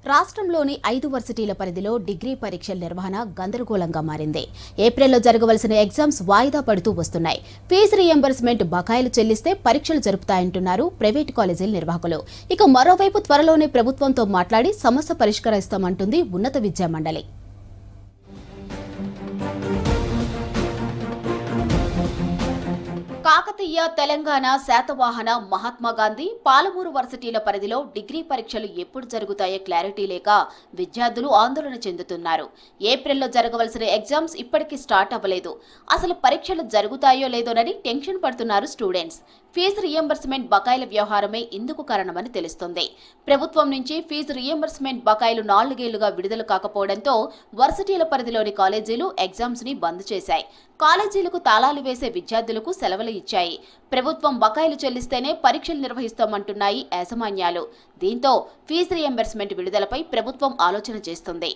రాష్ట్రంలోని 5 వర్సిటీల పరిధిలో డిగ్రీ పరీక్షల నిర్వహణ గందరగోళంగా మారింది. ఏప్రిల్లో జరగవలసిన ఎగ్జామ్స్ వాయిదా పడుతూ వస్తున్నాయి. ఫీజు రీయింబర్స్మెంట్ బకాయిలు చెల్లిస్తే పరీక్షలు జరుపుతాయంటున్నారు ప్రైవేటు కాలేజీల నిర్వాహకులు. ఇక మరోవైపు త్వరలోనే ప్రభుత్వంతో మాట్లాడి సమస్య పరిష్కరిస్తామంటుంది ఉన్నత విద్యా మండలి. కాకతీయ, తెలంగాణ, శాతవాహన, మహాత్మాగాంధీ, పాలమూరు వర్సిటీల పరిధిలో డిగ్రీ పరీక్షలు ఎప్పుడు జరుగుతాయో క్లారిటీ లేక విద్యార్థులు ఆందోళన చెందుతున్నారు. ఏప్రిల్లో జరగవలసిన ఎగ్జామ్స్ ఇప్పటికీ స్టార్ట్ అవ్వలేదు. అసలు పరీక్షలు జరుగుతాయో లేదోనని టెన్షన్ పడుతున్నారు స్టూడెంట్స్. ఫీజు రీయింబర్స్మెంట్ బకాయిల వ్యవహారమే ఇందుకు కారణమని తెలుస్తోంది. ప్రభుత్వం నుంచి ఫీజు రీయింబర్స్మెంట్ బకాయిలు 4 ఏళ్లుగా విడుదల కాకపోవడంతో వర్సిటీల పరిధిలోని కాలేజీలు ఎగ్జామ్స్ ని బంద్ చేశాయి. కాలేజీలకు తాళాలు వేసే విద్యార్థులకు సెలవులు ఇచ్చాయి. ప్రభుత్వం బకాయిలు చెల్లిస్తేనే పరీక్షలు నిర్వహిస్తామంటున్నాయి యాజమాన్యాలు. దీంతో ఫీజు రీయింబర్స్మెంట్ విడుదలపై ప్రభుత్వం ఆలోచన చేస్తుంది.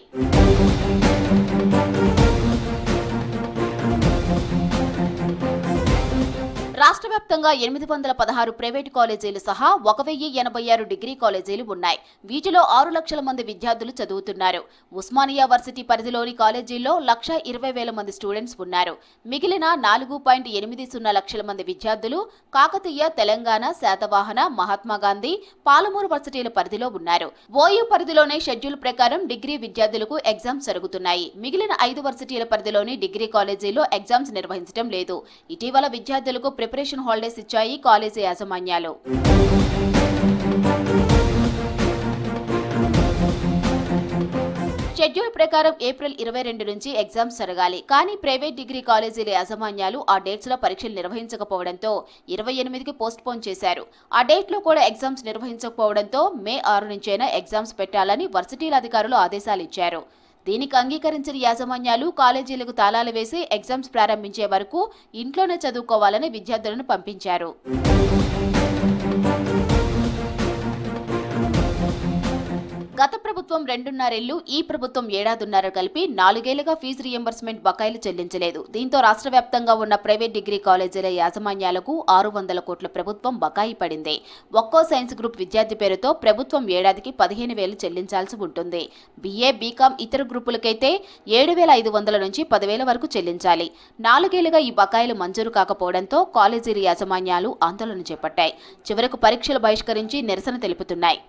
రాష్ట్ర వ్యాప్తంగా 816 ప్రైవేటు కాలేజీలు సహా 1086 డిగ్రీ కాలేజీలు ఉన్నాయి. వీటిలో 6 లక్షల మంది విద్యార్థులు చదువుతున్నారు. ఉస్మానియా వర్సిటీ పరిధిలోని కాలేజీల్లో 1,20,000 మంది స్టూడెంట్స్ ఉన్నారు. మిగిలిన 4.80 లక్షల మంది విద్యార్థులు కాకతీయ, తెలంగాణ, శాతవాహన, మహాత్మాగాంధీ, పాలమూరు వర్సిటీల పరిధిలో ఉన్నారు. ఓయూ పరిధిలోనే షెడ్యూల్ ప్రకారం డిగ్రీ విద్యార్థులకు ఎగ్జామ్స్ జరుగుతున్నాయి. మిగిలిన 5 వర్సిటీల పరిధిలోని డిగ్రీ కాలేజీల్లో ఎగ్జామ్స్ నిర్వహించడం లేదు. ఇటీవల విద్యార్థులకు ప్రిపరేషన్ హాలిడేస్ ఇచ్చాయి కాలేజీ యాజమాన్యాలు. షెడ్యూల్ ప్రకారం ఏప్రిల్ 22 నుంచి ఎగ్జామ్స్ జరగాలి. కానీ ప్రైవేట్ డిగ్రీ కాలేజీల యాజమాన్యాలు ఆ డేట్స్ లో పరీక్షలు నిర్వహించకపోవడంతో 28కి పోస్ట్ పోన్ చేశారు. ఆ డేట్ లో కూడా ఎగ్జామ్స్ నిర్వహించకపోవడంతో మే 6 నుంచైనా ఎగ్జామ్స్ పెట్టాలని వర్సిటీల అధికారులు ఆదేశాలు ఇచ్చారు. దీనికి అంగీకరించిన యాజమాన్యాలు కాలేజీలకు తాళాలు వేసి ఎగ్జామ్స్ ప్రారంభించే వరకు ఇంట్లోనే చదువుకోవాలని విద్యార్థులను పంపించారు. గత ప్రభుత్వం 2.5 ఏళ్లు, ఈ ప్రభుత్వం 1.5 కలిపి 4 ఏళ్లుగా ఫీజు రీయింబర్స్మెంట్ బకాయిలు చెల్లించలేదు. దీంతో రాష్ట్ర వ్యాప్తంగా ఉన్న ప్రైవేట్ డిగ్రీ కాలేజీల యాజమాన్యాలకు 600 కోట్ల ప్రభుత్వం బకాయి పడింది. ఒక్కో సైన్స్ గ్రూప్ విద్యార్థి పేరుతో ప్రభుత్వం ఏడాదికి 15,000 చెల్లించాల్సి ఉంటుంది. BA, BCom ఇతర గ్రూపులకైతే 7,500 నుంచి 10,000 వరకు చెల్లించాలి. 4 ఏళ్లుగా ఈ బకాయిలు మంజూరు కాకపోవడంతో కాలేజీల యాజమాన్యాలు ఆందోళన చేపట్టాయి. చివరకు పరీక్షలు బహిష్కరించి నిరసన తెలుపుతున్నాయి.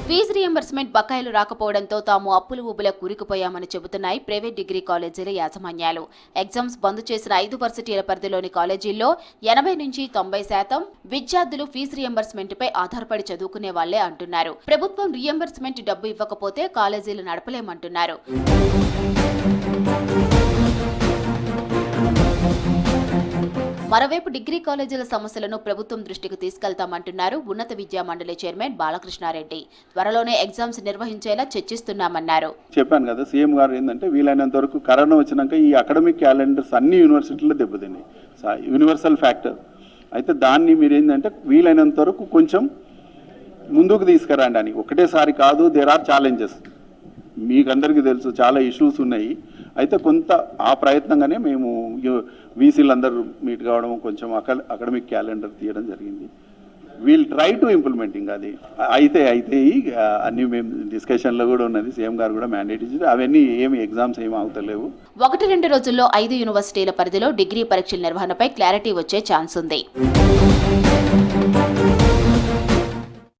ఫీజు రీయింబర్స్మెంట్ బకాయిలు రాకపోవడంతో తాము అప్పులు ఊబిలో కూరుకుపోయామని చెబుతున్నాయి ప్రైవేట్ డిగ్రీ కాలేజీల యాజమాన్యాలు. ఎగ్జామ్స్ బంద్ చేసిన 5 వర్సిటీల పరిధిలోని కాలేజీల్లో 80 నుంచి 90% విద్యార్థులు ఫీజు రీయింబర్స్మెంట్ పై ఆధారపడి చదువుకునే వాళ్లే అంటున్నారు. ప్రభుత్వం రీయింబర్స్మెంట్ డబ్బు ఇవ్వకపోతే కాలేజీలు నడపలేమంటున్నారు. మరోవైపు డిగ్రీ కాలేజీల సమస్యలను ప్రభుత్వం దృష్టికి తీసుకెళ్తామంటున్నారు ఉన్నత విద్యా మండలి చైర్మన్ బాలకృష్ణారెడ్డి. త్వరలోనే ఎగ్జామ్స్ నిర్వహించేలా చర్చిస్తున్నామన్నారు. చెప్పాను కదా, సీఎం గారు ఏంటంటే వీలైనంత వరకు కరోనా వచ్చినాక ఈ అకాడమిక్ క్యాలెండర్స్ అన్ని యూనివర్సిటీల్లో దెబ్బతిన్నాయి. యూనివర్సల్ ఫ్యాక్టర్ అయితే దాన్ని మీరు ఏంటంటే వీలైనంత వరకు కొంచెం ముందుకు తీసుకురండి అని. ఒకటేసారి కాదు, దేర్ ఆర్ ఛాలెంజెస్. మీకు అందరికీ తెలుసు చాలా ఇష్యూస్ ఉన్నాయి. అయితే కొంత ఆ ప్రయత్నంగానే మేము వీసీలందరూ మీట్ కావడం, కొంచెం అకాడమిక్ క్యాలెండర్ తీయడం జరిగింది. We'll try to implementing. అది అయితే అన్ని మేము డిస్కషన్లో కూడా ఉన్నది. సీఎం గారు కూడా మ్యాండేట్ ఇచ్చారు. అవన్నీ ఏమి ఎగ్జామ్స్ ఏమి అవుతలేవు. 1-2 రోజుల్లో 5 యూనివర్సిటీల పరిధిలో డిగ్రీ పరీక్షల నిర్వహణపై క్లారిటీ వచ్చే ఛాన్స్ ఉంది.